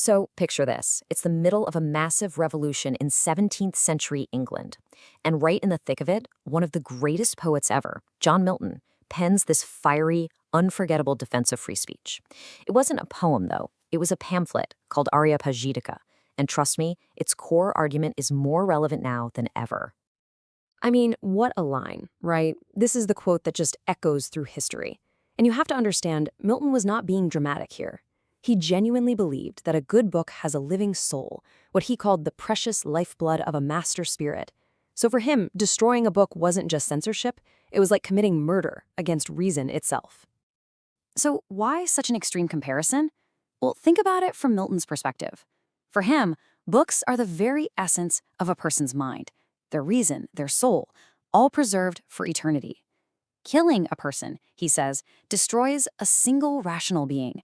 So picture this. It's the middle of a massive revolution in 17th century England. And right in the thick of it, one of the greatest poets ever, John Milton, pens this fiery, unforgettable defense of free speech. It wasn't a poem, though. It was a pamphlet called Areopagitica. And trust me, its core argument is more relevant now than ever. I mean, what a line, right? This is the quote that just echoes through history. And you have to understand, Milton was not being dramatic here. He genuinely believed that a good book has a living soul, what he called the precious lifeblood of a master spirit. So for him, destroying a book wasn't just censorship, it was like committing murder against reason itself. So why such an extreme comparison? Well, think about it from Milton's perspective. For him, books are the very essence of a person's mind, their reason, their soul, all preserved for eternity. Killing a person, he says, destroys a single rational being.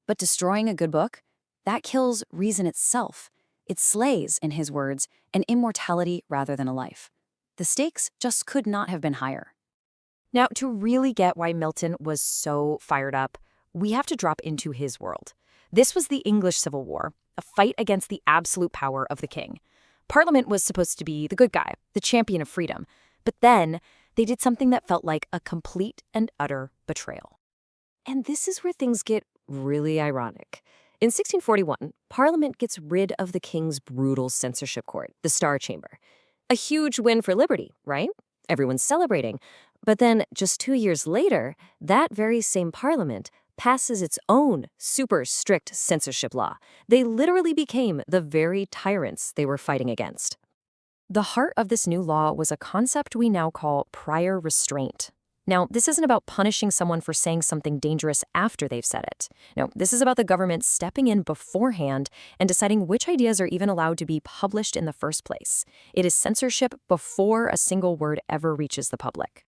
But destroying a good book, that kills reason itself. It slays, in his words, an immortality rather than a life. The stakes just could not have been higher. Now, to really get why Milton was so fired up, we have to drop into his world. This was the English Civil War, a fight against the absolute power of the king. Parliament was supposed to be the good guy, the champion of freedom. But then they did something that felt like a complete and utter betrayal. And this is where things get really ironic. In 1641, Parliament gets rid of the king's brutal censorship court, the Star Chamber. A huge win for liberty, right? Everyone's celebrating. But then, just 2 years later, that very same Parliament passes its own super strict censorship law. They literally became the very tyrants they were fighting against. The heart of this new law was a concept we now call prior restraint. Now, this isn't about punishing someone for saying something dangerous after they've said it. No, this is about the government stepping in beforehand and deciding which ideas are even allowed to be published in the first place. It is censorship before a single word ever reaches the public.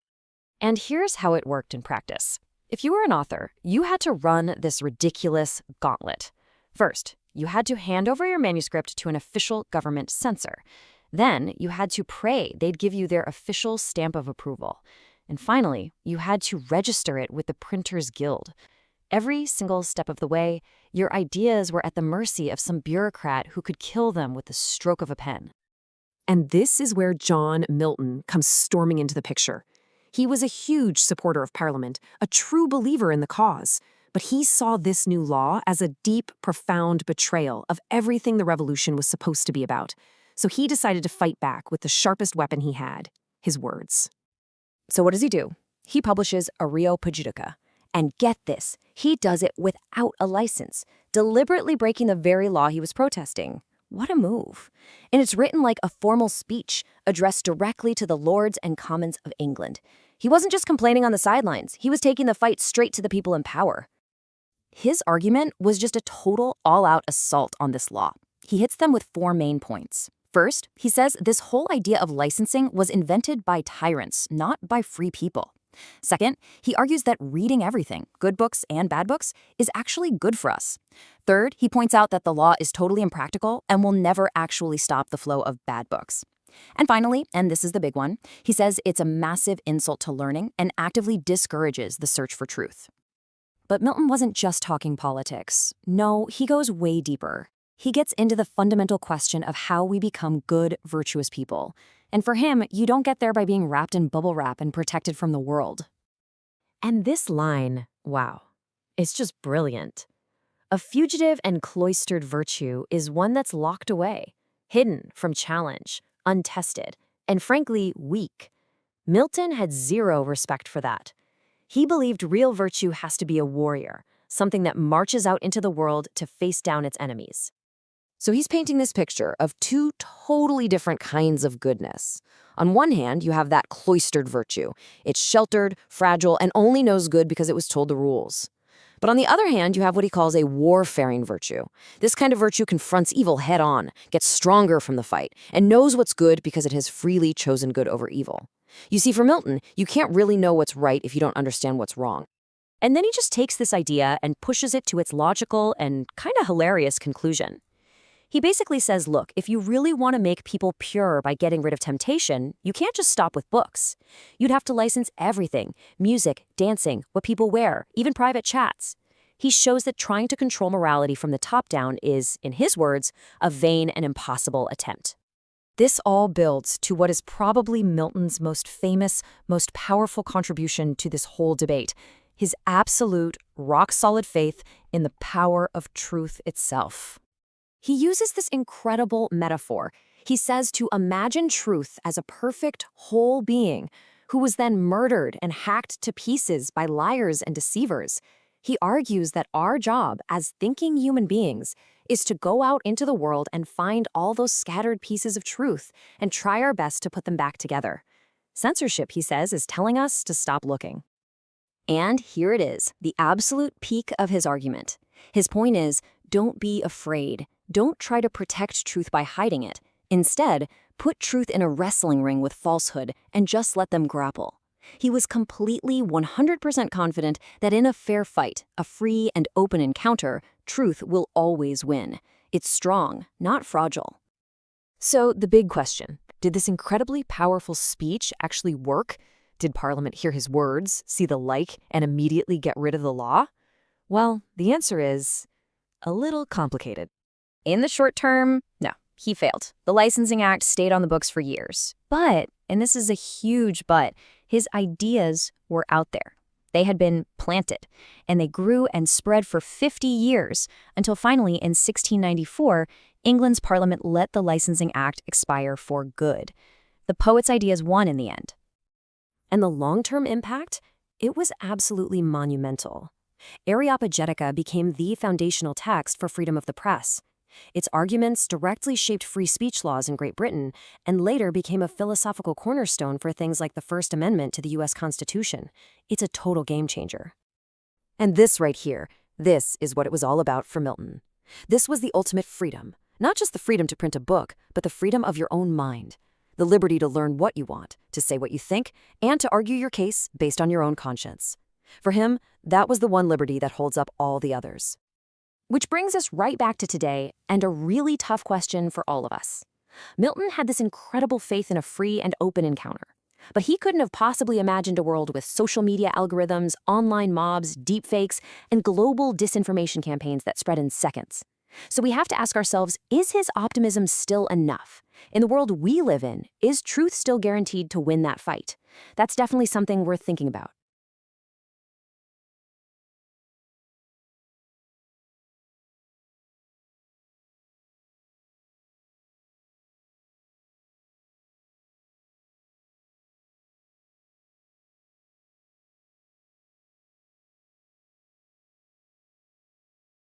And here's how it worked in practice. If you were an author, you had to run this ridiculous gauntlet. First, you had to hand over your manuscript to an official government censor. Then, you had to pray they'd give you their official stamp of approval. And finally, you had to register it with the Printers Guild. Every single step of the way, your ideas were at the mercy of some bureaucrat who could kill them with the stroke of a pen. And this is where John Milton comes storming into the picture. He was a huge supporter of Parliament, a true believer in the cause. But he saw this new law as a deep, profound betrayal of everything the revolution was supposed to be about. So he decided to fight back with the sharpest weapon he had, his words. So what does he do? He publishes Areopagitica. And get this, he does it without a license, deliberately breaking the very law he was protesting. What a move. And it's written like a formal speech, addressed directly to the Lords and Commons of England. He wasn't just complaining on the sidelines, he was taking the fight straight to the people in power. His argument was just a total all-out assault on this law. He hits them with 4 main points. First, he says this whole idea of licensing was invented by tyrants, not by free people. Second, he argues that reading everything, good books and bad books, is actually good for us. Third, he points out that the law is totally impractical and will never actually stop the flow of bad books. And finally, and this is the big one, he says it's a massive insult to learning and actively discourages the search for truth. But Milton wasn't just talking politics. No, he goes way deeper. He gets into the fundamental question of how we become good, virtuous people. And for him, you don't get there by being wrapped in bubble wrap and protected from the world. And this line, wow, it's just brilliant. A fugitive and cloistered virtue is one that's locked away, hidden from challenge, untested, and frankly, weak. Milton had zero respect for that. He believed real virtue has to be a warrior, something that marches out into the world to face down its enemies. So he's painting this picture of 2 totally different kinds of goodness. On one hand, you have that cloistered virtue. It's sheltered, fragile, and only knows good because it was told the rules. But on the other hand, you have what he calls a warfaring virtue. This kind of virtue confronts evil head-on, gets stronger from the fight, and knows what's good because it has freely chosen good over evil. You see, for Milton, you can't really know what's right if you don't understand what's wrong. And then he just takes this idea and pushes it to its logical and kind of hilarious conclusion. He basically says, look, if you really want to make people pure by getting rid of temptation, you can't just stop with books. You'd have to license everything, music, dancing, what people wear, even private chats. He shows that trying to control morality from the top down is, in his words, a vain and impossible attempt. This all builds to what is probably Milton's most famous, most powerful contribution to this whole debate, his absolute, rock-solid faith in the power of truth itself. He uses this incredible metaphor. He says to imagine truth as a perfect, whole being who was then murdered and hacked to pieces by liars and deceivers. He argues that our job as thinking human beings is to go out into the world and find all those scattered pieces of truth and try our best to put them back together. Censorship, he says, is telling us to stop looking. And here it is, the absolute peak of his argument. His point is, don't be afraid. Don't try to protect truth by hiding it. Instead, put truth in a wrestling ring with falsehood and just let them grapple. He was completely 100% confident that in a fair fight, a free and open encounter, truth will always win. It's strong, not fragile. So the big question, did this incredibly powerful speech actually work? Did Parliament hear his words, see the like, and immediately get rid of the law? Well, the answer is a little complicated. In the short term, no, he failed. The Licensing Act stayed on the books for years. But, and this is a huge but, his ideas were out there. They had been planted, and they grew and spread for 50 years, until finally in 1694, England's Parliament let the Licensing Act expire for good. The poet's ideas won in the end. And the long-term impact? It was absolutely monumental. Areopagitica became the foundational text for freedom of the press. Its arguments directly shaped free speech laws in Great Britain and later became a philosophical cornerstone for things like the First Amendment to the U.S. Constitution. It's a total game changer. And this right here, this is what it was all about for Milton. This was the ultimate freedom. Not just the freedom to print a book, but the freedom of your own mind. The liberty to learn what you want, to say what you think, and to argue your case based on your own conscience. For him, that was the one liberty that holds up all the others. Which brings us right back to today and a really tough question for all of us. Milton had this incredible faith in a free and open encounter. But he couldn't have possibly imagined a world with social media algorithms, online mobs, deepfakes, and global disinformation campaigns that spread in seconds. So we have to ask ourselves, is his optimism still enough? In the world we live in, is truth still guaranteed to win that fight? That's definitely something worth thinking about.